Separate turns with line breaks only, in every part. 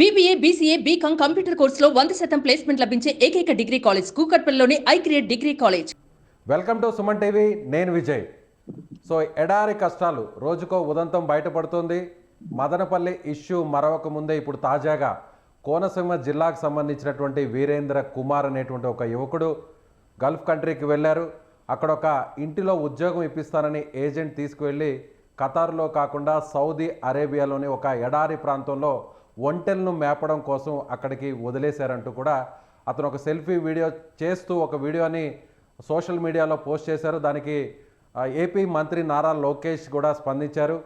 BBA, BCA, BCom computer కోర్సులో 100% placement లభించే ఏకైక డిగ్రీ కాలేజ్ కూకట్పల్లిలోని iCreate degree college.
Welcome to Suman TV. నేను విజయ్. సో ఎడారి కష్టాలు రోజుకో ఉదంతం బయటపడుతుంది. మదనపల్లి ఇష్యూ మరొక ముందే ఇప్పుడు తాజాగా కోనసీమ జిల్లాకు సంబంధించినటువంటి వీరేంద్ర కుమార్ అనేటువంటి ఒక యువకుడు గల్ఫ్ కంట్రీకి వెళ్ళారు. అక్కడ ఒక ఇంటిలో ఉద్యోగం ఇప్పిస్తానని ఏజెంట్ తీసుకువెళ్ళి ఖతార్లో కాకుండా సౌదీ అరేబియాలోని ఒక ఎడారి ప్రాంతంలో ఒంటెలను మేపడం కోసం అక్కడికి వదిలేశారంటూ కూడా అతను ఒక సెల్ఫీ వీడియో చేస్తూ ఒక వీడియోని సోషల్ మీడియాలో పోస్ట్ చేశారు. దానికి ఏపీ మంత్రి నారా లోకేష్ కూడా స్పందించారు.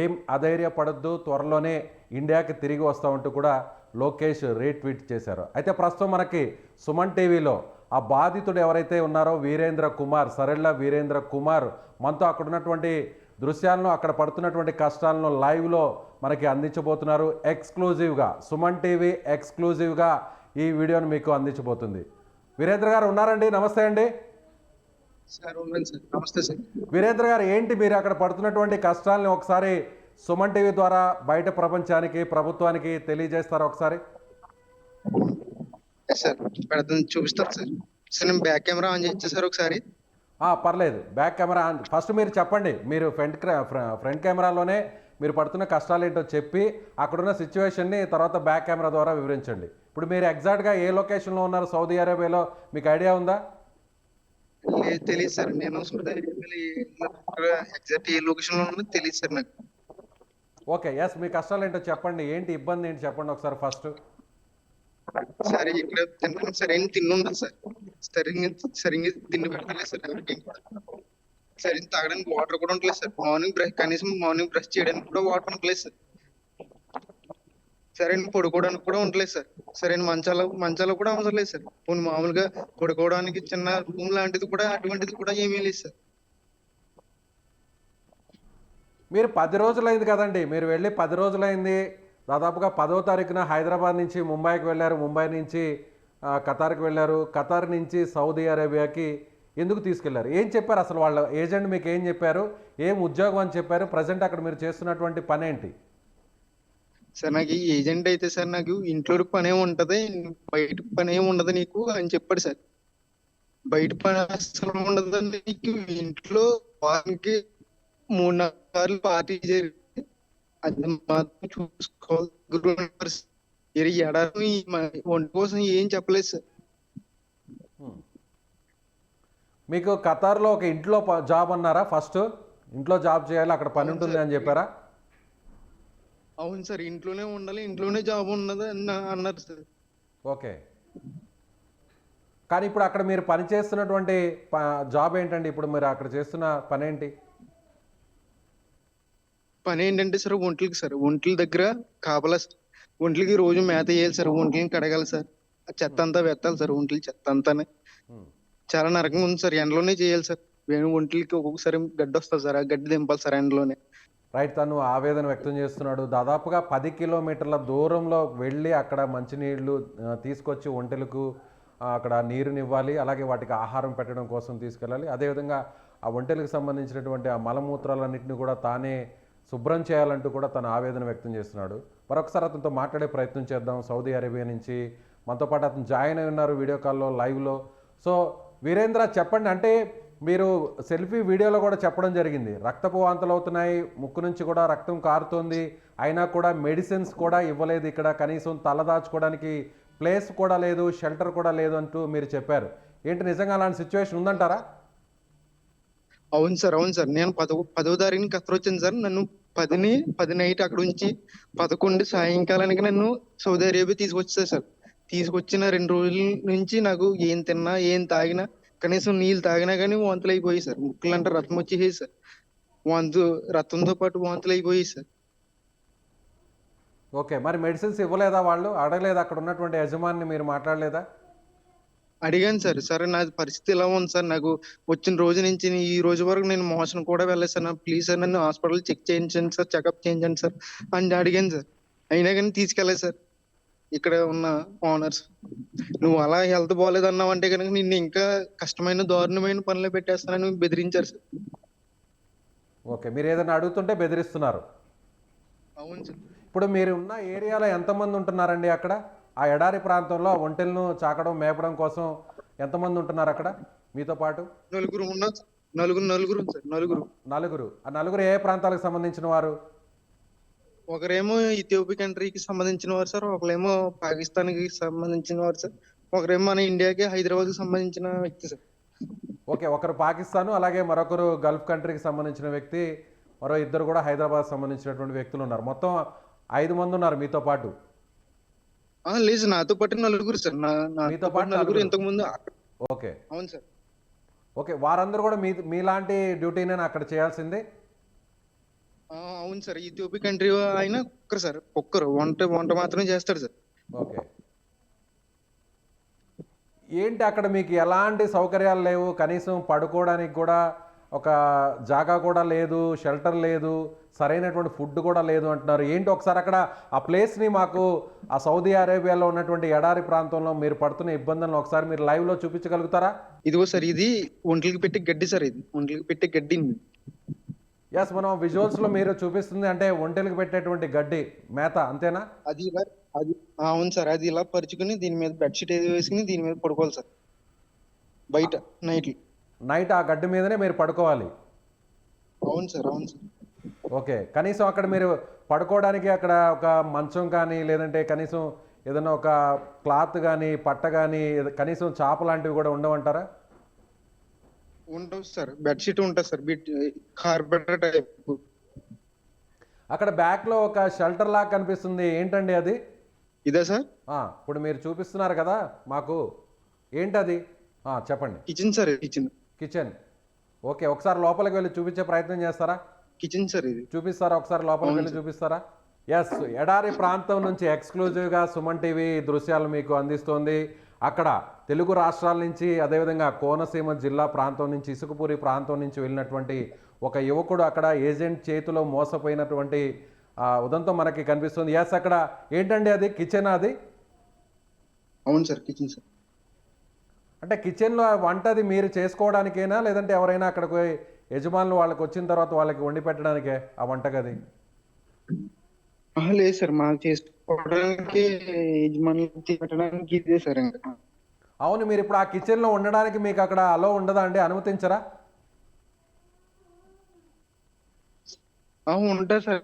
ఏం అధైర్యపడద్దు, త్వరలోనే ఇండియాకి తిరిగి వస్తామంటూ కూడా లోకేష్ రీట్వీట్ చేశారు. అయితే ప్రస్తుతం మనకి సుమన్ టీవీలో ఆ బాధితుడు ఎవరైతే ఉన్నారో వీరేంద్ర కుమార్, సరెళ్ళ వీరేంద్ర కుమార్ మనతో అక్కడ ఉన్నటువంటి దృశ్యాలను, అక్కడ పడుతున్నటువంటి కష్టాలను లైవ్లో మనకి అందించబోతున్నారు. ఎక్స్క్లూజివ్గా సుమన్ టీవీ ఎక్స్క్లూజివ్గా ఈ వీడియోను మీకు అందించబోతుంది. వీరేంద్ర గారు ఉన్నారండి? నమస్తే అండి.
నమస్తే సార్.
వీరేంద్ర గారు, ఏంటి మీరు అక్కడ పడుతున్నటువంటి కష్టాలని ఒకసారి సుమన్ టీవీ ద్వారా బయట ప్రపంచానికి, ప్రభుత్వానికి తెలియజేస్తారా ఒకసారి?
సార్ చూపిస్తారు సార్. సార్ నేను బ్యాక్ కెమెరా ఆన్ చేస్తే సార్ ఒకసారి.
పర్లేదు, బ్యాక్ కెమెరా ఫస్ట్ మీరు చెప్పండి. మీరు ఫ్రంట్ కెమెరాలోనే మీరు పడుతున్న కష్టాలు ఏంటో చెప్పి అక్కడున్న సిచ్యువేషన్ని తర్వాత బ్యాక్ కెమెరా ద్వారా వివరించండి. ఇప్పుడు మీరు ఎగ్జాక్ట్గా ఏ లొకేషన్లో ఉన్నారు సౌదీ అరేబియాలో, మీకు ఐడియా ఉందా?
తెలియదు సార్. నేను ఎగ్జాక్ట్ ఏ లొకేషన్లో ఉన్నా తెలియదు సార్ నాకు.
ఓకే, ఎస్, మీ కష్టాలు ఏంటో చెప్పండి. ఏంటి ఇబ్బంది ఏంటి చెప్పండి ఒకసారి ఫస్ట్.
సరే, ఇక్కడ తిన్నాను సార్. ఏం తిన్నుందా సార్? సరిగ్గా తిండి పెట్టలేదు సార్. సరే, తాగడానికి వాటర్ కూడా ఉండలేదు సార్. కనీసం మార్నింగ్ బ్రష్ చేయడానికి కూడా వాటర్ ఉండలేదు సార్. సరే, పడుకోవడానికి కూడా ఉండలేదు సార్. సరే, మంచాలు కూడా అవసరం లేదు సార్. పోనీ మామూలుగా పడుకోవడానికి చిన్న రూమ్ లాంటిది కూడా, అటువంటిది కూడా ఏమీ లేదు సార్.
మీరు 10 రోజులైంది కదండి, మీరు వెళ్ళి 10 రోజులైంది. దాదాపుగా 10వ తారీఖున హైదరాబాద్ నుంచి ముంబైకి వెళ్ళారు, ముంబై నుంచి ఖతార్కి వెళ్ళారు, ఖతార్ నుంచి సౌదీ అరేబియాకి ఎందుకు తీసుకెళ్లారు? ఏం చెప్పారు అసలు? వాళ్ళ ఏజెంట్ మీకు ఏం చెప్పారు? ఏం ఉద్యోగం అని చెప్పారు? ప్రజెంట్ అక్కడ మీరు చేస్తున్నటువంటి పని ఏంటి?
సార్, నాకు ఈ ఏజెంట్ అయితే సార్, నాకు ఇంట్లో పని ఏమి ఉంటది, బయట పని ఏమి ఉండదు నీకు అని చెప్పాడు సార్. బయట పని అసలు ఉండదు నీకు, ఇంట్లో వారానికి 3-4 సార్లు పార్టీ జరిగి అది మాత్రం చూసుకోవాలి. ఎడారి వంట కోసం ఏం చెప్పలేదు సార్.
మీకు ఖతార్లో ఒక ఇంట్లో జాబ్ అన్నారా? ఫస్ట్ ఇంట్లో జాబ్ చేయాలి, అక్కడ పని ఉంటుంది అని చెప్పారా?
అవును సార్, ఇంట్లోనే ఉండాలి, ఇంట్లోనే జాబ్ ఉన్నది అన్నారు సార్.
ఓకే, కానీ ఇప్పుడు అక్కడ మీరు పని చేస్తున్నటువంటి జాబ్ ఏంటండి? ఇప్పుడు మీరు అక్కడ చేస్తున్న పని ఏంటి?
పని ఏంటంటే సార్, ఒంట్ల దగ్గర కాపలా. ఒంట్లకి రోజు మేత వేయాలి సార్, ఒంట్లని కడగాలి సార్, చెత్త అంతా వెత్తాలి సార్. ఒంట్లకి చెత్త అంతా చాలా నరకంగా ఉంది సార్. ఎండలోనే చేయాలి సార్. ఒంట్లకి ఒక్కొక్కసారి గడ్డి వస్తుంది సార్, ఆ గడ్డి దింపాలి సార్ ఎండలోనే.
రైట్, తను ఆవేదన వ్యక్తం చేస్తున్నాడు. దాదాపుగా 10 కిలోమీటర్ల దూరంలో వెళ్ళి అక్కడ మంచినీళ్లు తీసుకొచ్చి ఒంటెలకు అక్కడ నీరునివ్వాలి, అలాగే వాటికి ఆహారం పెట్టడం కోసం తీసుకెళ్ళాలి. అదేవిధంగా ఆ ఒంటెలకు సంబంధించినటువంటి ఆ మలమూత్రాలన్నింటినీ కూడా తానే శుభ్రం చేయాలంటూ కూడా తన ఆవేదన వ్యక్తం చేస్తున్నాడు. మరొకసారి అతనితో మాట్లాడే ప్రయత్నం చేద్దాం. సౌదీ అరేబియా నుంచి మనతో పాటు అతను జాయిన్ అయి ఉన్నారు వీడియో కాల్లో, లైవ్లో. సో వీరేంద్ర, చెప్పండి. అంటే మీరు సెల్ఫీ వీడియోలో కూడా చెప్పడం జరిగింది, రక్తపు వాంతులు అవుతున్నాయి, ముక్కు నుంచి కూడా రక్తం కారుతోంది, అయినా కూడా మెడిసిన్స్ కూడా ఇవ్వలేదు, ఇక్కడ కనీసం తలదాచుకోవడానికి ప్లేస్ కూడా లేదు, షెల్టర్ కూడా లేదు అంటూ మీరు చెప్పారు. ఏంటి, నిజంగా అలాంటి సిచ్యువేషన్ ఉందంటారా?
అవును సార్. నేను 10వ తారీఖుని ఖతర్ వచ్చింది సార్. నన్ను 10 నైట్ అక్కడ ఉంచి 11 సాయంకాలానికి నన్ను సౌదీ అరేబియా తీసుకొచ్చారు సార్. తీసుకొచ్చిన 2 రోజుల నుంచి నాకు ఏం తిన్నా, ఏం తాగినా, కనీసం నీళ్ళు తాగినా కానీ వాంతులు అయిపోయాయి సార్. ముక్కులంటే రక్తం వచ్చేసేది సార్. రక్తంతో పాటు వాంతులు అయిపోయాయి సార్.
ఓకే, మరి మెడిసిన్స్ ఇవ్వలేదా? వాళ్ళు అడగలేదా? అక్కడ ఉన్నటువంటి యజమాని మీరు మాట్లాడలేదా?
అడిగాను సార్. సరే, నా పరిస్థితి ఇలా ఉంది సార్, నాకు వచ్చిన రోజు నుంచి ఈ రోజు వరకు నేను మోషన్ కూడా వెళ్ళలేదు సార్. ప్లీజ్ సార్, నన్ను హాస్పిటల్ చెక్ చేయించండి సార్, చెకప్ చేయించండి సార్ అని అడిగాను సార్. అయినా కానీ తీసుకెళ్ళలేదు సార్ ఇక్కడ ఉన్న ఓనర్స్. నువ్వు అలా హెల్త్ బాగాలేదు అన్నావు అంటే కనుక నిన్ను ఇంకా కష్టమైన దారుణమైన పనులు పెట్టేస్తానని బెదిరించారు సార్.
ఓకే, మీరు ఏదైనా అడుగుతుంటే బెదిరిస్తున్నారు.
అవును సార్.
ఇప్పుడు మీరు ఉన్న ఏరియాలో ఎంతమంది ఉంటున్నారండి అక్కడ? ఆ ఎడారి ప్రాంతంలో ఒంటెలను చాకడం మేపడం కోసం ఎంతమంది ఉంటున్నారు అక్కడ మీతో పాటు?
నలుగురు ఉన్నాం సార్. నలుగురు సార్.
నలుగురు. ఆ నలుగురు ఏ ప్రాంతాలకు సంబంధించిన వారు?
ఒకరేమో ఇథియోపియా కంట్రీకి సంబంధించిన వారు సార్. ఒకరేమో పాకిస్తాన్కి సంబంధించిన వారు సార్. ఒకరేమో మన ఇండియాకి హైదరాబాద్కి సంబంధించిన వ్యక్తి సార్.
ఓకే, ఒకరు పాకిస్తాను, అలాగే మరొకరు గల్ఫ్ కంట్రీకి సంబంధించిన వ్యక్తి, మరో ఇద్దరు కూడా హైదరాబాద్ సంబంధించినటువంటి వ్యక్తులు ఉన్నారు. మొత్తం 5 మంది ఉన్నారు మీతో పాటు.
లేదు సార్, నాతో పాటు నలుగురు సార్.
మీతో పాటు
నలుగురు
నలుగురు.
ఇంతకు ముందు.
ఓకే
అవును సార్.
ఓకే, వారందరూ కూడా మీలాంటి డ్యూటీనే అక్కడ చేయాల్సిందే?
అవును సార్. ఇథియోపియా కంట్రీ ఆయన ఒక్కరు సార్. వంట మాత్రమే చేస్తాడు సార్.
ఓకే, ఏంటి అక్కడ మీకు ఎలాంటి సౌకర్యాలు లేవు? కనీసం పడుకోవడానికి కూడా ఒక జాగా కూడా లేదు, షెల్టర్ లేదు, సరైనటువంటి ఫుడ్ కూడా లేదు అంటున్నారు. ఏంటి ఒకసారి అక్కడ ఆ ప్లేస్ని మాకు, ఆ సౌదీ అరేబియాలో ఉన్నటువంటి ఎడారి ప్రాంతంలో మీరు పడుతున్న ఇబ్బందులను ఒకసారి మీరు లైవ్లో చూపించగలుగుతారా?
ఇదిగో సార్, ఇది ఒంట్లకి పెట్టే గడ్డి సార్. ఇది ఒంట్లకి పెట్టే గడ్డి.
ఎస్, మనం విజువల్స్లో మీరు చూపిస్తుంది అంటే ఒంటెలకు పెట్టేటువంటి గడ్డి మేత, అంతేనా?
అది అవును సార్. అది ఇలా పరుచుకుని దీని మీద బెడ్షీట్ ఏది వేసుకుని దీని మీద పడుకోవాలి సార్ బయట
నైట్ ఆ గడ్డి మీదనే మీరు పడుకోవాలి.
అవును సార్.
ఓకే, కనీసం అక్కడ మీరు పడుకోవడానికి అక్కడ ఒక మంచం కానీ, లేదంటే కనీసం ఏదైనా ఒక క్లాత్ కానీ, పట్ట కానీ, కనీసం చాప లాంటివి కూడా ఉండవంటారా?
ఉండవు సార్. బెడ్షీట్ ఉంటుంది సార్, కార్పెటర్ టైప్.
అక్కడ బ్యాక్లో ఒక షెల్టర్ లాగా కనిపిస్తుంది, ఏంటండి అది?
ఇదే సార్.
ఇప్పుడు మీరు చూపిస్తున్నారు కదా మాకు, ఏంటది? చెప్పండి.
Kitchen sir.
కిచెన్. ఓకే, ఒకసారి లోపలికి వెళ్ళి చూపించే ప్రయత్నం చేస్తారా?
కిచెన్ సార్ ఇది.
చూపిస్తారా? ఒకసారి లోపలికి వెళ్ళి చూపిస్తారా? ఎస్, ఎడారి ప్రాంతం నుంచి ఎక్స్క్లూజివ్గా సుమన్ టీవీ దృశ్యాలు మీకు అందిస్తోంది. అక్కడ తెలుగు రాష్ట్రాల నుంచి, అదేవిధంగా కోనసీమ జిల్లా ప్రాంతం నుంచి, ఇసుకపూరి ప్రాంతం నుంచి వెళ్ళినటువంటి ఒక యువకుడు అక్కడ ఏజెంట్ చేతిలో మోసపోయినటువంటి ఉదంతం మనకి కనిపిస్తుంది. ఎస్, అక్కడ ఏంటండి అది? కిచెన్ అది?
అవును సార్, కిచెన్ సార్.
అంటే కిచెన్లో వంటది మీరు చేసుకోవడానికేనా, లేదంటే ఎవరైనా అక్కడికి యజమానులు వాళ్ళకి వచ్చిన తర్వాత వాళ్ళకి వండి పెట్టడానికే ఆ వంటగది?
లేదు సార్, మాకు చేసుకోవడానికి, యజమానులు పెట్టడానికి ఇదే సార్. ఇంకా
అవును, మీరు ఇప్పుడు ఆ కిచెన్లో ఉండడానికి మీకు అక్కడ అలో ఉండదా అండి? అనుమతించరా?
ఉంటుంది సార్.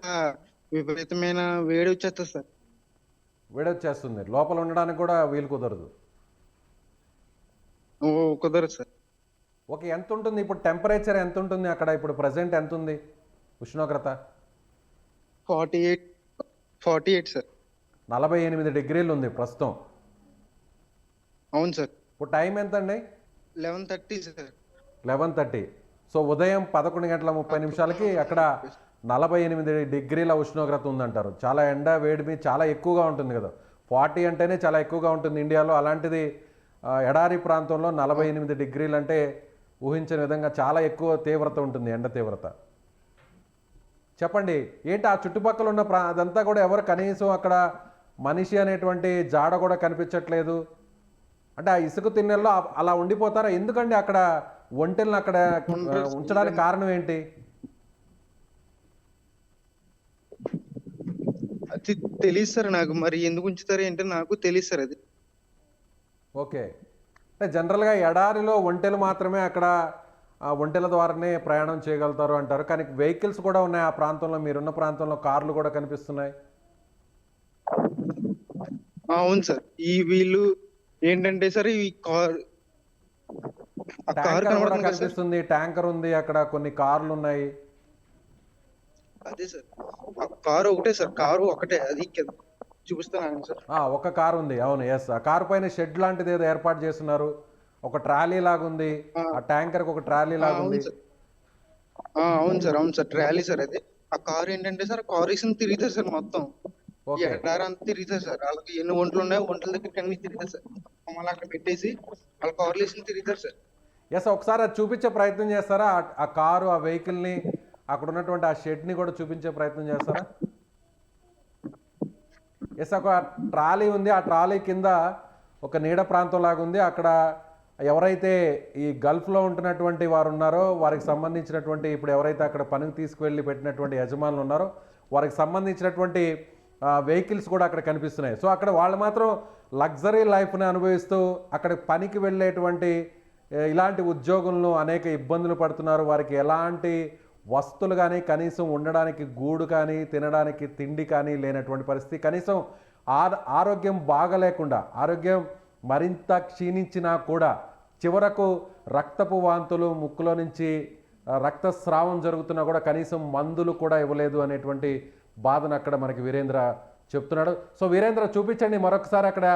విపరీతమైన వేడి వచ్చేస్తుంది సార్.
వేడి వచ్చేస్తుంది, లోపల ఉండడానికి కూడా వీలు కుదరదు.
కుదరదు సార్.
ఓకే, ఎంత ఉంటుంది ఇప్పుడు టెంపరేచర్? ఎంత ఉంటుంది అక్కడ ఇప్పుడు ప్రజెంట్? ఎంత ఉంది ఉష్ణోగ్రత?
48 సార్.
48 డిగ్రీలు ఉంది ప్రస్తుతం.
అవును సార్.
ఇప్పుడు టైం ఎంత అండి?
11:30 సార్.
11:30. సో ఉదయం 11:30 అక్కడ 48 డిగ్రీల ఉష్ణోగ్రత ఉందంటారు. చాలా ఎండ వేడిమి చాలా ఎక్కువగా ఉంటుంది కదా. 40 అంటేనే చాలా ఎక్కువగా ఉంటుంది ఇండియాలో, అలాంటిది ఎడారి ప్రాంతంలో 48 డిగ్రీలు అంటే ఊహించని విధంగా చాలా ఎక్కువ తీవ్రత ఉంటుంది, ఎండ తీవ్రత. చెప్పండి, ఏంటి ఆ చుట్టుపక్కల ఉన్న అదంతా కూడా ఎవరు కనీసం అక్కడ మనిషి అనేటువంటి జాడ కూడా కనిపించట్లేదు? అంటే ఆ ఇసుక తిన్నెల్లో అలా ఉండిపోతారా? ఎందుకండి అక్కడ ఒంటెలను అక్కడ ఉంచడానికి కారణం ఏంటి?
అది తెలియదు సార్ నాకు. మరి ఎందుకు ఉంచుతారు ఏంటో నాకు తెలియదు సార్ అది.
ఓకే, అంటే జనరల్గా ఎడారిలో ఒంటెలు మాత్రమే అక్కడ ఒంటెల ద్వారానే ప్రయాణం చేయగలుగుతారు అంటారు, కానీ వెహికల్స్ కూడా ఉన్నాయి ఆ ప్రాంతంలో. మీరున్న ప్రాంతంలో కార్లు కూడా కనిపిస్తున్నాయి.
అవును సార్. వీళ్ళు ఏంటంటే సార్, ఈ కార్
కూడా కనిపిస్తుంది, ట్యాంకర్ ఉంది అక్కడ, కొన్ని కార్లు ఉన్నాయి.
అదే సార్, కారు ఒకటే సార్. కారు ఒకటే, అది చూపిస్తాను సార్.
ఒక కారు ఉంది, అవును. ఎస్, ఆ కారు పైన షెడ్ లాంటిది ఏదో ఏర్పాటు చేస్తున్నారు, ఒక ట్రాలీ లాగుంది. ఆ ట్యాంకర్ ఒక ట్రాలీ లాగుంది.
అవును సార్. ట్రాలీ సార్ అది. ఆ కారు ఏంటంటే సార్, కారు వేసిన తిరుగుతారు సార్ మొత్తం. ఎడారంతా తిరుగుతారు సార్. వాళ్ళకి ఎన్ని ఒంట్లు ఉన్నాయో ఒంట్ల దగ్గరికి అన్ని తిరుగుతారు సార్. మళ్ళీ అక్కడ పెట్టేసి వాళ్ళ కార్లు వేసిన తిరుగుతారు సార్.
ఎస్, ఒకసారి అది చూపించే ప్రయత్నం చేస్తారా? ఆ కారు, ఆ వెహికల్ని, అక్కడ ఉన్నటువంటి ఆ షెడ్ని కూడా చూపించే ప్రయత్నం చేస్తారా? ఎస్, ఒక ట్రాలీ ఉంది, ఆ ట్రాలీ కింద ఒక నీడ ప్రాంతం లాగా ఉంది. అక్కడ ఎవరైతే ఈ గల్ఫ్లో ఉంటున్నటువంటి వారు ఉన్నారో వారికి సంబంధించినటువంటి, ఇప్పుడు ఎవరైతే అక్కడ పనికి తీసుకువెళ్ళి పెట్టినటువంటి యజమానులు ఉన్నారో వారికి సంబంధించినటువంటి వెహికల్స్ కూడా అక్కడ కనిపిస్తున్నాయి. సో అక్కడ వాళ్ళు మాత్రం లగ్జరీ లైఫ్ని అనుభవిస్తూ అక్కడ పనికి వెళ్ళేటువంటి ఇలాంటి ఉద్యోగులను అనేక ఇబ్బందులు పడుతున్నారు. వారికి ఎలాంటి వస్తువులు కానీ, కనీసం ఉండడానికి గూడు కానీ, తినడానికి తిండి కానీ లేనటువంటి పరిస్థితి. కనీసం ఆరోగ్యం బాగలేకుండా, ఆరోగ్యం మరింత క్షీణించినా కూడా చివరకు రక్తపు వాంతులు, ముక్కులో నుంచి రక్తస్రావం జరుగుతున్నా కూడా కనీసం మందులు కూడా ఇవ్వలేదు అనేటువంటి బాధను అక్కడ మనకి వీరేంద్ర చెప్తున్నాడు. సో వీరేంద్ర, చూపించండి మరొకసారి అక్కడ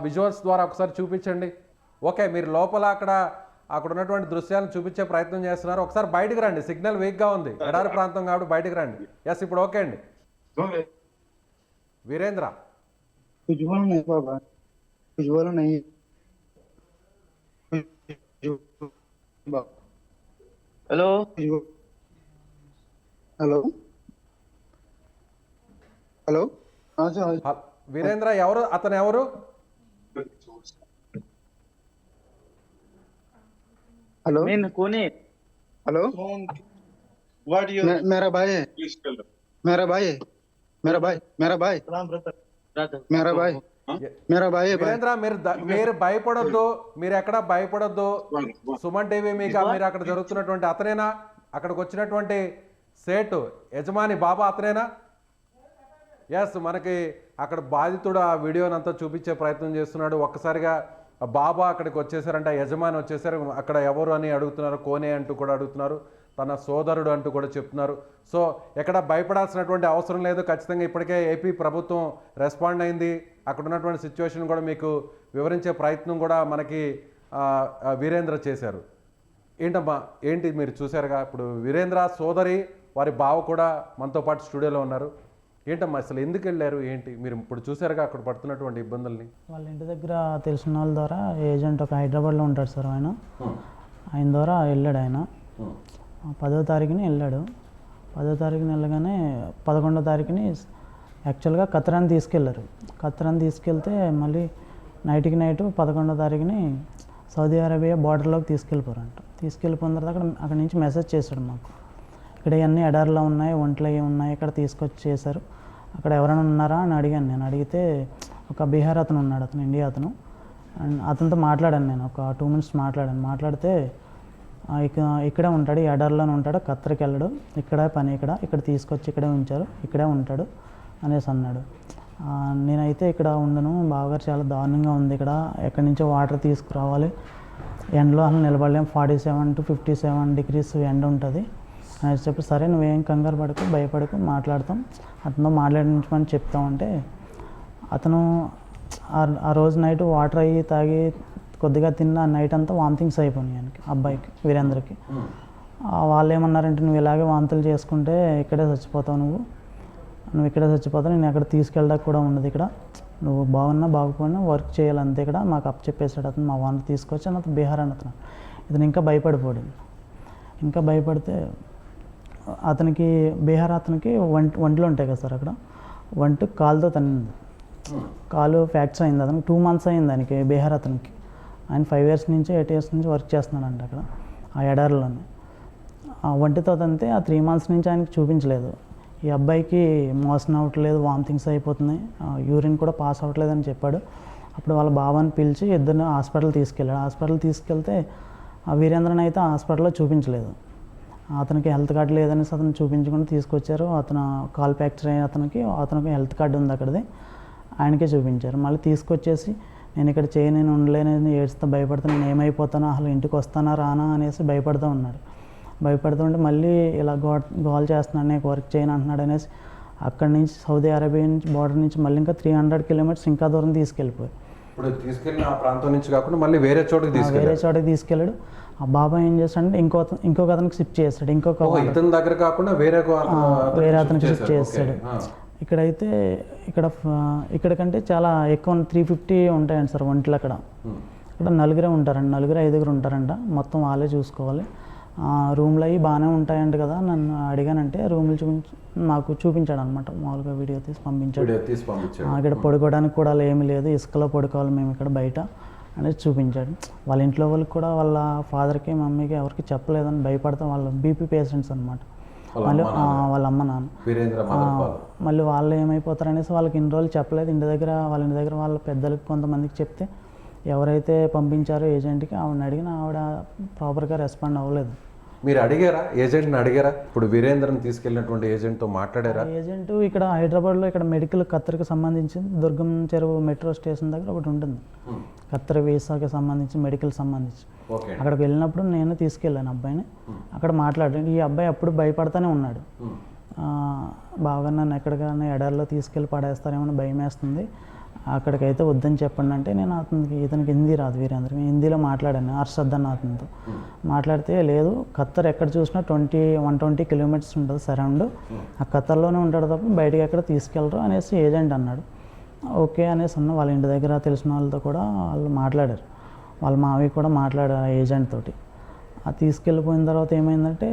విజువల్స్ ద్వారా ఒకసారి చూపించండి. ఓకే, మీరు లోపల అక్కడ ఉన్నటువంటి దృశ్యాలను చూపించే ప్రయత్నం చేస్తున్నారు. ఒకసారి బయటకు రండి, సిగ్నల్ వీక్గా ఉంది, ఎడారి ప్రాంతం కాబట్టి బయటకు రండి. ఎస్, ఇప్పుడు ఓకే అండి. Veerendra,
hello hello hello
Veerendra ఎవరు? అతను ఎవరు?
हेलो
कौन है?
हेलो
व्हाट यू
मेरा भाई है, मेरा भाई है, मेरा भाई मेरा भाई मेरा भाई मेरा भाई है भाई।
వీరేంద్ర, మీరు భయపడొద్దు, మీరు ఎక్కడ భయపడొద్దు. సుమన్ టీవీ మీకు మీరు అక్కడ జరుగుతున్నటువంటి అతనేనా? అక్కడికి వచ్చినటువంటి సేటు యజమాని బాబా అతనేనా? ఎస్, మనకి అక్కడ బాధితుడు ఆ వీడియోని అంతా చూపించే ప్రయత్నం చేస్తున్నాడు. ఒక్కసారిగా బాబా అక్కడికి వచ్చేసారంటే, యజమాని వచ్చేసారు. అక్కడ ఎవరు అని అడుగుతున్నారు, కోనే అంటూ కూడా అడుగుతున్నారు, తన సోదరుడు అంటూ కూడా చెప్తున్నారు. సో ఎక్కడ భయపడాల్సినటువంటి అవసరం లేదు. ఖచ్చితంగా ఇప్పటికే ఏపీ ప్రభుత్వం రెస్పాండ్ అయింది. అక్కడ ఉన్నటువంటి సిచ్యువేషన్ కూడా మీకు వివరించే ప్రయత్నం కూడా మనకి వీరేంద్ర చేశారు. ఏంటమ్మా, ఏంటి మీరు చూశారుగా, ఇప్పుడు వీరేంద్ర సోదరి వారి బావ కూడా మనతో పాటు స్టూడియోలో ఉన్నారు. ఏంటమ్మా అసలు ఎందుకు వెళ్ళారు, ఏంటి మీరు ఇప్పుడు చూసారుగా అక్కడ పడుతున్నటువంటి ఇబ్బందుల్ని?
వాళ్ళ ఇంటి దగ్గర తెలిసిన వాళ్ళ ద్వారా ఏజెంట్ ఒక హైదరాబాద్లో ఉంటాడు సార్, ఆయన ద్వారా వెళ్ళాడు. ఆయన 10వ తారీఖుని వెళ్ళాడు. 10వ తారీఖుని వెళ్ళగానే 11వ తారీఖుని యాక్చువల్గా కత్రాన్ని తీసుకెళ్లారు. కత్రాన్ని తీసుకెళ్తే మళ్ళీ నైట్కి నైట్ 11వ తారీఖుని సౌదీ అరేబియా బార్డర్లోకి తీసుకెళ్ళిపోయారంట. తీసుకెళ్ళిపోయిన తర్వాత అక్కడ నుంచి మెసేజ్ చేశాడు మాకు, ఇక్కడ ఇవన్నీ ఎడారిలో ఉన్నాయి, ఒంట్లో ఏమి ఉన్నాయి, ఇక్కడ తీసుకొచ్చి చేశారు, అక్కడ ఎవరైనా ఉన్నారా అని అడిగాను. నేను అడిగితే ఒక బీహార్ అతను ఉన్నాడు, అతను ఇండియా అతను. అండ్ అతనితో మాట్లాడాను, నేను ఒక 2 minutes మాట్లాడితే ఇక్కడే ఉంటాడు, ఈ ఎడారిలోనే ఉంటాడు, ఖత్తర్కి వెళ్ళడు, ఇక్కడే పని, ఇక్కడ తీసుకొచ్చి ఇక్కడే ఉంచారు, ఇక్కడే ఉంటాడు అనేసి అన్నాడు. నేనైతే ఇక్కడ ఉండను బావగారు, చాలా దారుణంగా ఉంది, ఇక్కడ ఎక్కడి నుంచో వాటర్ తీసుకురావాలి, ఎండలో అసలు నిలబడలేము, 47 to 57 degrees ఎండ ఉంటుంది అని చెప్పి, సరే నువ్వేం కంగారు పడకు, భయపడకు, మాట్లాడతాం, అతనితో మాట్లాడించమని చెప్తామంటే అతను ఆ రోజు నైట్ వాటర్ అయ్యి తాగి కొద్దిగా తిన్న నైట్ అంతా వామిటింగ్స్ అయిపోయినాయి ఆయనకి, అబ్బాయికి, వీరేంద్రకి. వాళ్ళు ఏమన్నారంటే, నువ్వు ఇలాగే వాంతులు చేసుకుంటే ఇక్కడే చచ్చిపోతావు, నువ్వు ఇక్కడే చచ్చిపోతావు, నేను ఎక్కడ తీసుకెళ్ళడానికి కూడా ఉండదు, ఇక్కడ నువ్వు బాగున్నా బాగుపోయినా వర్క్ చేయాలి అంతే, ఇక్కడ మాకు అప్ చెప్పేసాడు అతను, మా వాడిని తీసుకొచ్చి అతను బీహార్ అని అతను. ఇతను ఇంకా భయపడిపోయాడు. ఇంకా భయపడితే అతనికి బీహార్ అతనికి వంటలు ఉంటాయి కదా సార్, అక్కడ వంట కాలుతో తన్నింది, కాలు ఫ్రాక్చర్ అయింది. అతనికి 2 months అయింది ఆయనకి, బీహార్ అతనికి. ఆయన 5 years నుంచి 8 years నుంచి వర్క్ చేస్తున్నాడంట అక్కడ ఆ ఎడారిలోనే. ఆ వంటితో తంతే ఆ 3 months నుంచి ఆయనకి చూపించలేదు. ఈ అబ్బాయికి మోషన్ అవ్వట్లేదు, వామిటింగ్స్ అయిపోతున్నాయి, యూరిన్ కూడా పాస్ అవ్వట్లేదు అని చెప్పాడు. అప్పుడు వాళ్ళ బాబాని పిలిచి ఇద్దరిని హాస్పిటల్ తీసుకెళ్ళాడు. హాస్పిటల్ తీసుకెళ్తే ఆ వీరేంద్రని అయితే హాస్పిటల్లో చూపించలేదు, అతనికి హెల్త్ కార్డు లేదనేసి అతను చూపించకుండా తీసుకొచ్చారు. అతను కాల్ ఫ్రాక్చర్ అయిన అతనికి హెల్త్ కార్డు ఉంది అక్కడిది, ఆయనకే చూపించారు. మళ్ళీ తీసుకొచ్చేసి నేను ఇక్కడ నేను ఉండలేనని ఏడుస్తూ భయపడుతూ, నేను ఏమైపోతానో, అసలు ఇంటికి వస్తానా రానా అనేసి భయపడుతూ ఉన్నాడు. భయపడుతుంటే మళ్ళీ ఇలా గోల్ చేస్తున్నాను, నేను వర్క్ చేయను అంటున్నాడు అనేసి అక్కడి నుంచి సౌదీ అరేబియా నుంచి బార్డర్ నుంచి మళ్ళీ ఇంకా 300 kilometers ఇంకా దూరం తీసుకెళ్ళిపోయారు.
ఇప్పుడు తీసుకెళ్ళిన ఆ ప్రాంతం నుంచి కాకుండా మళ్ళీ వేరే చోటుకి
తీసుకెళ్ళాడు. ఆ బాబా ఏం చేస్తాడంటే ఇంకొక అతనికి షిఫ్ట్ చేస్తాడు,
ఇతని దగ్గర కాకుండా వేరే
అతనికి షిఫ్ట్ చేస్తాడు. ఇక్కడైతే ఇక్కడికంటే చాలా ఎక్కువ 350 ఉంటాయండి సార్ వంటలు. అక్కడ 4 ఉంటారండి, 5 ఉంటారంట, మొత్తం వాళ్ళే చూసుకోవాలి. రూమ్లు అవి బాగానే ఉంటాయంట కదా, నన్ను అడిగానంటే రూమ్లు మాకు చూపించాడు అనమాట, మామూలుగా వీడియో తీసి పంపించాడు. ఇక్కడ పడుకోవడానికి కూడా ఏమీ లేదు, ఇసుకలో పడుకోవాలి మేము ఇక్కడ బయట అనేది చూపించాడు. వాళ్ళ ఇంట్లో వాళ్ళకి కూడా, వాళ్ళ ఫాదర్కి మమ్మీకి ఎవరికి చెప్పలేదని భయపడతాం, వాళ్ళ బీపీ పేషెంట్స్ అనమాట. మళ్ళీ వాళ్ళ అమ్మ నాన్న
వీరేంద్ర మదర్ ఫాదర్.
మళ్ళీ వాళ్ళు ఏమైపోతారు అనేసి వాళ్ళకి ఇన్ని రోజులు చెప్పలేదు. ఇంటి దగ్గర వాళ్ళ పెద్దలకి కొంతమందికి చెప్తే ఎవరైతే పంపించారో ఏజెంట్కి ఆవిడని అడిగిన ఆవిడ ప్రాపర్గా రెస్పాండ్ అవ్వలేదు.
మీరు అడిగారా ఏజెంట్ని అడిగారా? ఇప్పుడు వీరేంద్రని తీసుకెళ్ళినటువంటి ఏజెంట్తో మాట్లాడారా?
ఏజెంట్ ఇక్కడ హైదరాబాద్లో ఇక్కడ మెడికల్ ఖత్తర్కి సంబంధించి దుర్గం చెరువు మెట్రో స్టేషన్ దగ్గర ఒకటి ఉంటుంది, ఖత్తర్ వీసాకి సంబంధించి మెడికల్ సంబంధించి.
ఓకే.
అక్కడికి వెళ్ళినప్పుడు నేను తీసుకెళ్ళాను అబ్బాయిని. అక్కడ మాట్లాడాను. ఈ అబ్బాయి అప్పుడు భయపడతానే ఉన్నాడు. బాగా నన్ను ఎక్కడికైనా ఎడారిలో తీసుకెళ్ళి పడేస్తారేమో భయం వేస్తుంది, అక్కడికైతే వద్దని చెప్పండి అంటే నేను ఇతనికి హిందీ రాదు వీరేంద్రకి, హిందీలో మాట్లాడాను హర్షద్ అన్న అతనితో. మాట్లాడితే లేదు ఖత్తర్ ఎక్కడ చూసినా 120 కిలోమీటర్స్ ఉంటుంది సరౌండ్, ఆ ఖత్తర్లోనే ఉంటాడు తప్ప బయటికి ఎక్కడ తీసుకెళ్ళరు అనేసి ఏజెంట్ అన్నాడు. ఓకే అనేసి అన్న వాళ్ళ ఇంటి దగ్గర తెలిసిన వాళ్ళతో కూడా వాళ్ళు మాట్లాడారు, వాళ్ళ మావి కూడా మాట్లాడారు ఏజెంట్ తోటి. అది తీసుకెళ్ళిపోయిన తర్వాత ఏమైందంటే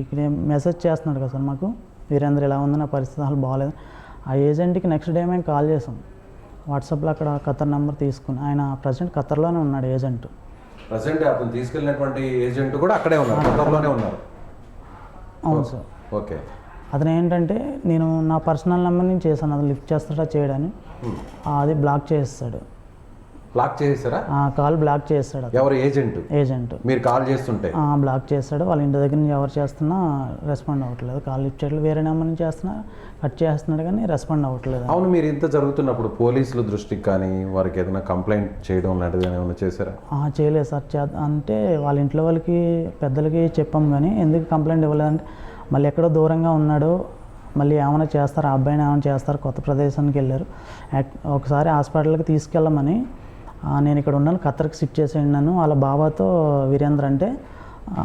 ఇక్కడ మెసేజ్ చేస్తున్నాడు కదా సార్ మాకు, వీరేంద్ర ఇలా ఉంది నా పరిస్థితి అసలు బాగాలేదు. ఆ ఏజెంట్కి నెక్స్ట్ డే మేము కాల్ చేసాం వాట్సాప్లో, అక్కడ ఖత్తర్ నెంబర్ తీసుకుని. ఆయన ప్రజెంట్ ఖత్తర్లోనే ఉన్నాడు ఏజెంట్.
ప్రజెంట్ అతను తీసుకెళ్ళినటువంటి ఏజెంట్ కూడా అక్కడే ఉన్నారు, ఖత్తర్లోనే ఉన్నారు.
అవును సార్.
ఓకే.
అతను ఏంటంటే నేను నా పర్సనల్ నెంబర్ నుంచి చేశాను, అది లిఫ్ట్ చేస్తాడా చేయడని, అది బ్లాక్ చేస్తాడు.
బ్లాక్ చేసేసారా?
కాల్ బ్లాక్ చేస్తాడు.
ఎవరు? ఏజెంట్. మీరు కాల్ చేస్తుంటే
బ్లాక్ చేస్తాడు. వాళ్ళ ఇంటి దగ్గర నుంచి ఎవరు చేస్తున్నా రెస్పాండ్ అవ్వట్లేదు, కాల్ లిఫ్ట్ చేయట్లేదు. వేరే నెంబర్ నుంచి చేస్తున్నా కట్ చేస్తున్నాడు కానీ రెస్పాండ్ అవ్వట్లేదు.
అవును, మీరు ఇంత జరుగుతున్నప్పుడు పోలీసుల దృష్టికి కానీ వారికి ఏదైనా కంప్లైంట్ చేయడం లాంటిది ఏమైనా చేశారా?
చేయలేదు సార్. అంటే వాళ్ళ ఇంట్లో వాళ్ళకి పెద్దలకి చెప్పాం కానీ ఎందుకు కంప్లైంట్ ఇవ్వలేదంటే మళ్ళీ ఎక్కడో దూరంగా ఉన్నాడు, మళ్ళీ ఏమైనా చేస్తారు, ఆ అబ్బాయిని ఏమైనా చేస్తారు, కొత్త ప్రదేశానికి వెళ్ళారు. ఒకసారి హాస్పిటల్కి తీసుకెళ్ళమని నేను ఇక్కడ ఉన్నాను ఖత్తర్కి షిఫ్ట్ చేసేయండి నన్ను వాళ్ళ బాబాతో వీరేంద్ర అంటే,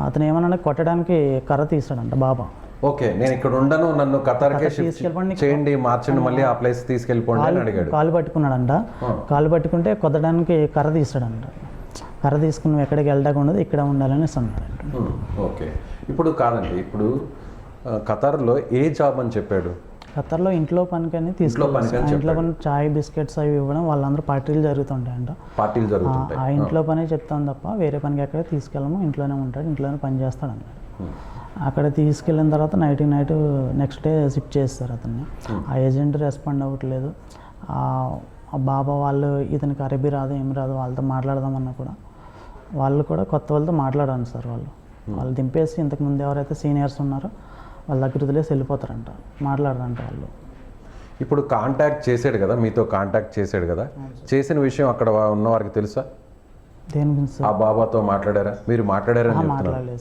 అతను ఏమన్నా కొట్టడానికి కర్ర తీసాడంట బాబా.
ఓకే, నేను ఇక్కడ ఉండను, నన్ను ఖత్తర్కే చేయండి, మార్చండి, మళ్ళీ ఆ ప్లేస్ తీసుకెళ్ళిపోండి అని అడిగాడు.
కాలు పట్టుకున్నాడంట, కాలు పట్టుకుంటే కొట్టడానికి కర్ర తీసాడంట. కర్ర తీసుకుని నువ్వు ఎక్కడికి వెళ్ళడానికి ఉండదు, ఇక్కడ ఉండాలని అన్నాడంట.
ఓకే. ఇప్పుడు కాదండి, ఇప్పుడు ఖత్తర్లో ఏ జాబ్ అని చెప్పాడు?
ఖత్తర్లో ఇంట్లో పనికని తీసుకెళ్ళి ఇంట్లో పని చాయ్ బిస్కెట్స్ అవి ఇవ్వడం, వాళ్ళందరూ పార్టీలు జరుగుతుంటాయంట. ఆ ఇంట్లో పని చెప్తాం తప్ప వేరే పనికి ఎక్కడ తీసుకెళ్ళము, ఇంట్లోనే ఉంటాడు, ఇంట్లోనే పని చేస్తాడు అన్నాడు. అక్కడ తీసుకెళ్ళిన తర్వాత నైట్ నెక్స్ట్ డే షిఫ్ట్ చేస్తారు అతన్ని. ఆ ఏజెంట్ రెస్పాండ్ అవ్వట్లేదు. ఆ బాబా వాళ్ళు ఇతనికి అరబీ రాదు ఏమి రాదు, వాళ్ళతో మాట్లాడదామన్నా కూడా వాళ్ళు కూడా కొత్త వాళ్ళతో మాట్లాడాను సార్. వాళ్ళు దింపేసి ఇంతకుముందు ఎవరైతే సీనియర్స్ ఉన్నారో వాళ్ళ దగ్గర వదిలేసి వెళ్ళిపోతారంట, మాట్లాడరంట వాళ్ళు.
ఇప్పుడు కాంటాక్ట్ చేసాడు కదా, మీతో కాంటాక్ట్ చేసాడు కదా, చేసిన విషయం అక్కడ ఉన్న వారికి తెలుసా?
దేని గురించి?
ఆ బాబాతో మాట్లాడారా? మీరు మాట్లాడారని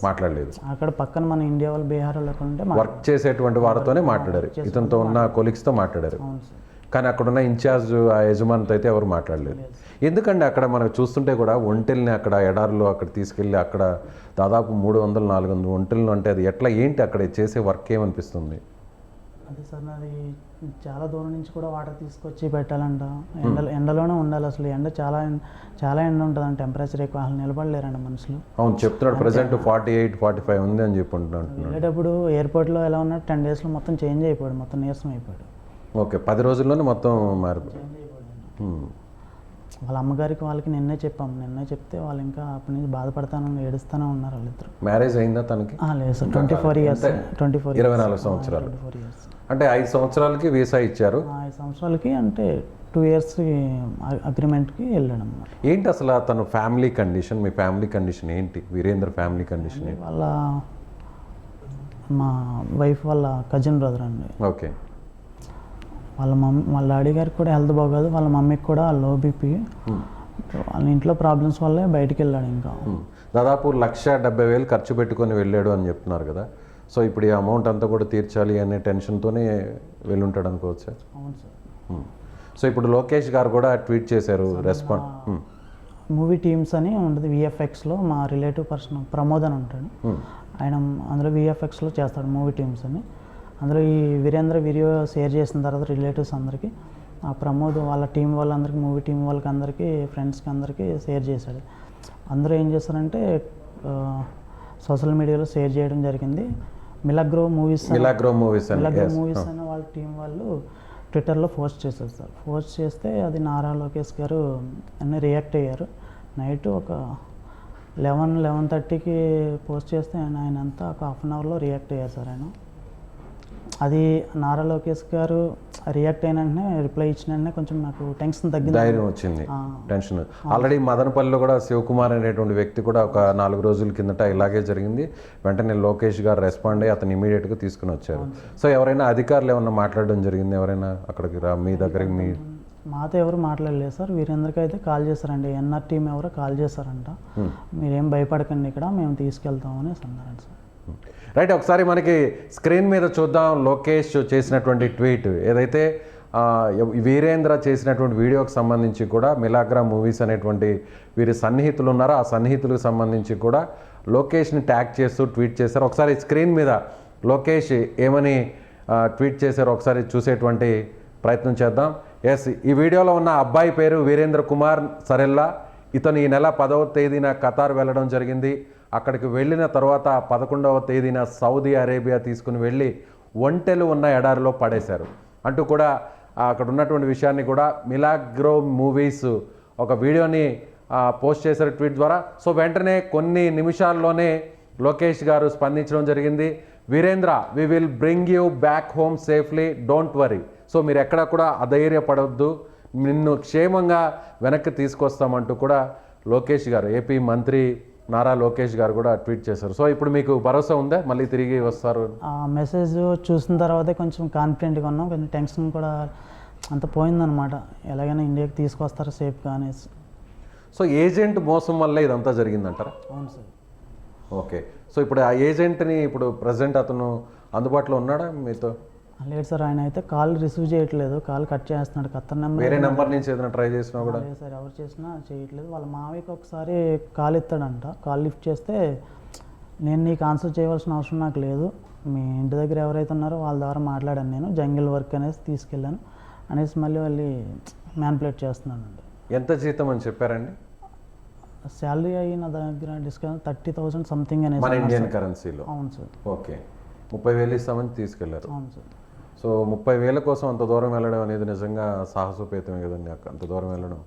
మాట్లాడలేదు.
అక్కడ పక్కన మన ఇండియా వాళ్ళు బీహార్ వాళ్ళు
వర్క్ చేసేటువంటి వారితోనే మాట్లాడారు, ఇతనితో ఉన్న కొలీగ్స్తో మాట్లాడారు. కానీ అక్కడున్న ఇన్ఛార్జ్ ఆ యజమానితో అయితే ఎవరు మాట్లాడలేదు. ఎందుకంటే అక్కడ మనకు చూస్తుంటే కూడా ఒంటెల్ని అక్కడ ఎడారిలో అక్కడ తీసుకెళ్ళి అక్కడ దాదాపు 300-400 ఒంటెలను అంటే అది ఎట్లా ఏంటి అక్కడ చేసే వర్క్ ఏమనిపిస్తుంది?
అదే సార్, అది చాలా దూరం నుంచి కూడా వాటర్ తీసుకొచ్చి పెట్టాలంట, ఎండలోనే ఉండాలి. అసలు ఎండ చాలా ఎండ ఉంటుందంట, టెంపరేచర్ ఎక్కువ, అసలు నిలబడలేరంట మనుషులు.
అవును చెప్తున్నాడు, ప్రెసెంట్ 48-45 ఉంది అని చెప్పి
వెళ్ళేటప్పుడు ఎయిర్పోర్ట్లో ఎలా ఉన్నాడు 10 daysలో మొత్తం చేంజ్ అయిపోయాడు, మొత్తం నీరసం అయిపోయాడు.
ఓకే, 10 రోజుల్లోనే మొత్తం మారిపోయాడు.
వాళ్ళ అమ్మగారికి వాళ్ళకి నిన్నే చెప్తే వాళ్ళు ఇంకా అప్పటి నుంచి బాధపడతాను ఏడుస్తూనే ఉన్నారు వాళ్ళిద్దరు.
మ్యారేజ్ అయిందా తనకి?
లేదు సార్, 24 years.
24 సంవత్సరాలు. అంటే 5 సంవత్సరాలకి వీసా ఇచ్చారు.
5 సంవత్సరాలకి అంటే 2 years అగ్రిమెంట్కి వెళ్ళాడు అన్నమాట.
ఏంటి అసలు తన ఫ్యామిలీ కండిషన్, మీ ఫ్యామిలీ కండిషన్ ఏంటి? వీరేంద్ర ఫ్యామిలీ కండిషన్ ఏంటి?
మా వైఫ్ వాళ్ళ కజిన్ బ్రదర్ అండి.
ఓకే.
వాళ్ళ డాడీ గారికి కూడా హెల్త్ బాగోదు, వాళ్ళ మమ్మీకి కూడా లో బీపీ, వాళ్ళ ఇంట్లో ప్రాబ్లమ్స్ వల్లే బయటికి వెళ్ళాడు. ఇంకా
దాదాపు 1,70,000 ఖర్చు పెట్టుకొని వెళ్ళాడు అని చెప్తున్నారు కదా. సో ఇప్పుడు ఈ అమౌంట్ అంతా కూడా తీర్చాలి అనే టెన్షన్తోనే వెళ్ళుంటాడు అనుకోవచ్చు.
అవును సార్.
సో ఇప్పుడు లోకేష్ గారు కూడా ట్వీట్ చేశారు, రెస్పాండ్.
మూవీ టీమ్స్ అని ఉంటుంది విఎఫ్ఎక్స్లో, మా రిలేటివ్ పర్సన్ ప్రమోద్ అని ఉంటాడు ఆయన, అందులో విఎఫ్ఎక్స్లో చేస్తాడు మూవీ టీమ్స్ అని. అందులో ఈ వీరేంద్ర వీడియో షేర్ చేసిన తర్వాత రిలేటివ్స్ అందరికీ, ఆ ప్రమోద్ వాళ్ళ టీం వాళ్ళందరికీ, మూవీ టీం వాళ్ళకి అందరికీ, ఫ్రెండ్స్కి అందరికీ షేర్ చేశాడు. అందరూ ఏం చేస్తారంటే సోషల్ మీడియాలో షేర్ చేయడం జరిగింది. మిలాగ్రో మూవీస్ అని వాళ్ళ టీం వాళ్ళు ట్విట్టర్లో పోస్ట్ చేశారు సార్. పోస్ట్ చేస్తే అది నారా లోకేష్ గారు అన్నీ రియాక్ట్ అయ్యారు. నైట్ ఒక 11-11:30కి పోస్ట్ చేస్తే ఆయన అంతా ఒక 1/2 hourలో రియాక్ట్ అయ్యారు సార్. ఆయన అది నారా లోకేష్ గారు రియాక్ట్ అయిన వెంటనే రిప్లై ఇచ్చిన వెంటనే కొంచెం నాకు టెన్షన్ తగ్గింది.
ధైర్యం వచ్చింది, టెన్షన్. ఆల్రెడీ మదనపల్లిలో కూడా శివకుమార్ అనేటువంటి వ్యక్తి కూడా ఒక 4 రోజుల కిందట ఇలాగే జరిగింది. వెంటనే లోకేష్ గారు రెస్పాండ్ అయ్యి అతను ఇమీడియట్గా తీసుకుని వచ్చారు. సో ఎవరైనా అధికారులు ఏమన్నా మాట్లాడడం జరిగింది? ఎవరైనా అక్కడికి మీ దగ్గరికి మీ
మాతో ఎవరు మాట్లాడలేదు సార్. వీరందరికీ అయితే కాల్ చేశారండి. ఎన్ఆర్ టీం ఎవరో కాల్ చేశారంట. మీరేం భయపడకండి, ఇక్కడ మేము తీసుకెళ్తామని అన్నారండి సార్.
రైట్, ఒకసారి మనకి స్క్రీన్ మీద చూద్దాం లోకేష్ చేసినటువంటి ట్వీట్. ఏదైతే వీరేంద్ర చేసినటువంటి వీడియోకి సంబంధించి కూడా మిలాగ్రా మూవీస్ అనేటువంటి వీరి సన్నిహితులు ఉన్నారో ఆ సన్నిహితులకు సంబంధించి కూడా లోకేష్ని ట్యాగ్ చేస్తూ ట్వీట్ చేశారు. ఒకసారి స్క్రీన్ మీద లోకేష్ ఏమని ట్వీట్ చేశారో ఒకసారి చూసేటువంటి ప్రయత్నం చేద్దాం. ఎస్, ఈ వీడియోలో ఉన్న అబ్బాయి పేరు వీరేంద్ర కుమార్ సరెల్లా. ఇతను ఈ నెల 10వ తేదీన ఖతార్ వెళ్ళడం జరిగింది. అక్కడికి వెళ్ళిన తర్వాత 11వ తేదీన సౌదీ అరేబియా తీసుకుని వెళ్ళి ఒంటెలు ఉన్న ఎడారిలో పడేశారు అంటూ కూడా అక్కడ ఉన్నటువంటి విషయాన్ని కూడా మిలాగ్రో మూవీస్ ఒక వీడియోని పోస్ట్ చేశారు ట్వీట్ ద్వారా. సో వెంటనే కొన్ని నిమిషాల్లోనే లోకేష్ గారు స్పందించడం జరిగింది. Veerendra, we will bring you back home safely, don't worry. So మీరు ఎక్కడ కూడా అధైర్యపడవద్దు, నిన్ను క్షేమంగా వెనక్కి తీసుకొస్తామంటూ కూడా లోకేష్ గారు, ఏపీ మంత్రి నారా లోకేష్ గారు కూడా ట్వీట్ చేశారు. సో ఇప్పుడు మీకు భరోసా ఉందా మళ్ళీ తిరిగి వస్తారు?
ఆ మెసేజ్ చూసిన తర్వాతే కొంచెం కాన్ఫిడెంట్గా ఉన్నాం. కొంచెం టెన్షన్ కూడా అంత పోయిందనమాట. ఎలాగైనా ఇండియాకి తీసుకొస్తారు సేఫ్గా అనేసి.
సో ఏజెంట్ మోసం వల్లే ఇదంతా జరిగిందంటారా?
అవును సార్.
ఓకే, సో ఇప్పుడు ఆ ఏజెంట్ని ఇప్పుడు ప్రజెంట్ అతను అందుబాటులో ఉన్నాడా మీతో?
లేదు సార్, ఆయన అయితే కాల్ రిసీవ్ చేయట్లేదు, కాల్ కట్ చేస్తున్నాడు. ఖత్తర్ నెంబర్
వేరే నెంబర్ నుంచి ఏదైనా ట్రై చేసినా కూడా?
లేదు సార్, ఎవరు చేసినా చేయట్లేదు. వాళ్ళ మావయ్యకి ఒకసారి కాల్ ఎత్తాడంట. కాల్ లిఫ్ట్ చేస్తే నేను నీకు ఆన్సర్ చేయవలసిన అవసరం నాకు లేదు, మీ ఇంటి దగ్గర ఎవరైతే ఉన్నారో వాళ్ళ ద్వారా మాట్లాడాను, నేను జంగిల్ వర్క్ అనేసి తీసుకెళ్ళాను అనేసి మళ్ళీ వాళ్ళు మ్యాన్పులేట్ చేస్తున్నానండి.
ఎంత జీతం అని చెప్పారండి?
శాలరీ అయిన దగ్గర డిస్కౌంట్ 30,000 సంథింగ్ అనేసి
మన ఇండియన్ కరెన్సీలో.
అవును సార్.
ఓకే, 30,000 ఇస్తామని తీసుకెళ్లారు.
అవును సార్.
సో 30,000 కోసం అంత దూరం వెళ్ళడం అనేది నిజంగా సాహసోపేతమే కదండి. అంత దూరం వెళ్ళడం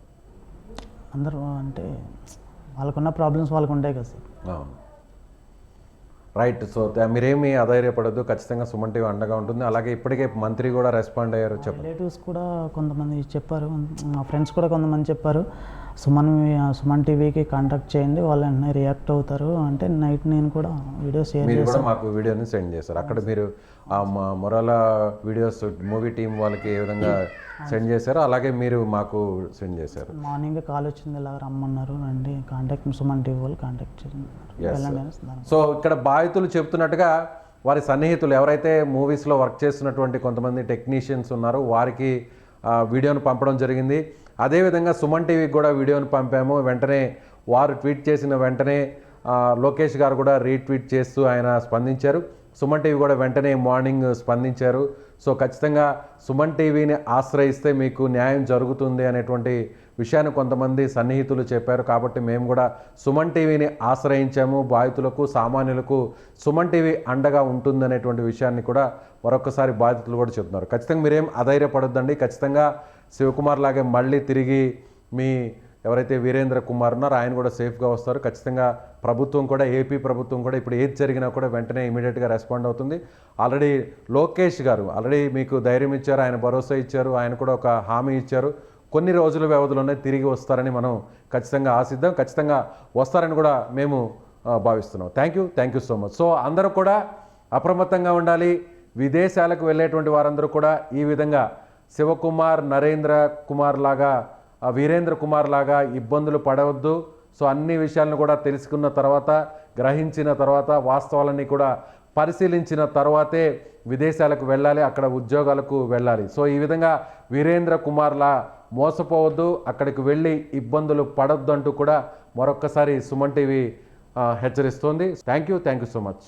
అందరూ అంటే వాళ్ళకున్న ప్రాబ్లమ్స్ వాళ్ళకు ఉంటాయి కదా సార్.
అవును, రైట్. సో మీరేమి అధైర్యపడద్దు, ఖచ్చితంగా సుమన్ టీవీ అండగా ఉంటుంది. అలాగే ఇప్పటికే మంత్రి కూడా రెస్పాండ్ అయ్యారు.
రిలేటివ్స్ కూడా కొంతమంది చెప్పారు, మా ఫ్రెండ్స్ కూడా కొంతమంది చెప్పారు, సుమన్ టీవీకి కాంటాక్ట్ చేయండి, వాళ్ళు వెంటనే రియాక్ట్ అవుతారు అంటే నైట్ నేను కూడా వీడియో షేర్
మీరు కూడా మాకు వీడియోని సెండ్ చేశారు. అక్కడ మీరు ఆ మొరాల వీడియోస్ మూవీ టీం వాళ్ళకి ఏ విధంగా సెండ్ చేశారో అలాగే మీరు మాకు సెండ్ చేశారు.
మార్నింగ్ కాల్ వచ్చింది, ఇలా రమ్మన్నారు, రండి కాంటాక్ట్ సుమన్ టీవీ వాళ్ళు కాంటాక్ట్ చేయండి.
సో ఇక్కడ బాధితులు చెప్తున్నట్టుగా వారి సన్నిహితులు ఎవరైతే మూవీస్లో వర్క్ చేస్తున్నటువంటి కొంతమంది టెక్నీషియన్స్ ఉన్నారో వారికి వీడియోను పంపడం జరిగింది. అదేవిధంగా సుమన్ టీవీకి కూడా వీడియోను పంపాము. వెంటనే వారు ట్వీట్ చేసిన వెంటనే లోకేష్ గారు కూడా రీట్వీట్ చేస్తూ ఆయన స్పందించారు. సుమన్ టీవీ కూడా వెంటనే మార్నింగ్ స్పందించారు. సో ఖచ్చితంగా సుమన్ టీవీని ఆశ్రయిస్తే మీకు న్యాయం జరుగుతుంది అనేటువంటి విషయాన్ని కొంతమంది సన్నిహితులు చెప్పారు. కాబట్టి మేము కూడా సుమన్ టీవీని ఆశ్రయించాము. బాధితులకు సామాన్యులకు సుమన్ టీవీ అండగా ఉంటుందనేటువంటి విషయాన్ని కూడా మరొకసారి బాధితులు కూడా చెప్తున్నారు. ఖచ్చితంగా మీరేం అధైర్యపడొద్దండి. ఖచ్చితంగా శివకుమార్ లాగే మళ్ళీ తిరిగి మీ ఎవరైతే వీరేంద్ర కుమార్ ఉన్నారో ఆయన కూడా సేఫ్గా వస్తారు. ఖచ్చితంగా ప్రభుత్వం కూడా, ఏపీ ప్రభుత్వం కూడా ఇప్పుడు ఏది జరిగినా కూడా వెంటనే ఇమీడియట్గా రెస్పాండ్ అవుతుంది. ఆల్రెడీ లోకేష్ గారు ఆల్రెడీ మీకు ధైర్యం ఇచ్చారు, ఆయన భరోసా ఇచ్చారు, ఆయన కూడా ఒక హామీ ఇచ్చారు. కొన్ని రోజుల వ్యవధిలోనే తిరిగి వస్తారని మనం ఖచ్చితంగా ఆశిద్దాం. ఖచ్చితంగా వస్తారని కూడా మేము భావిస్తున్నాం. Thank you so much. So అందరూ కూడా అప్రమత్తంగా ఉండాలి. విదేశాలకు వెళ్ళేటువంటి వారందరూ కూడా ఈ విధంగా శివకుమార్, నరేంద్ర కుమార్ లాగా, వీరేంద్ర కుమార్ లాగా ఇబ్బందులు పడవద్దు. సో అన్ని విషయాలను కూడా తెలుసుకున్న తర్వాత, గ్రహించిన తర్వాత, వాస్తవాలన్నీ కూడా పరిశీలించిన తర్వాతే విదేశాలకు వెళ్ళాలి, అక్కడ ఉద్యోగాలకు వెళ్ళాలి. సో ఈ విధంగా వీరేంద్ర కుమార్లా మోసపోవద్దు, అక్కడికి వెళ్ళి ఇబ్బందులు పడొద్దు అంటూ కూడా మరొక్కసారి సుమన్ టీవీ హెచ్చరిస్తోంది. Thank you so much.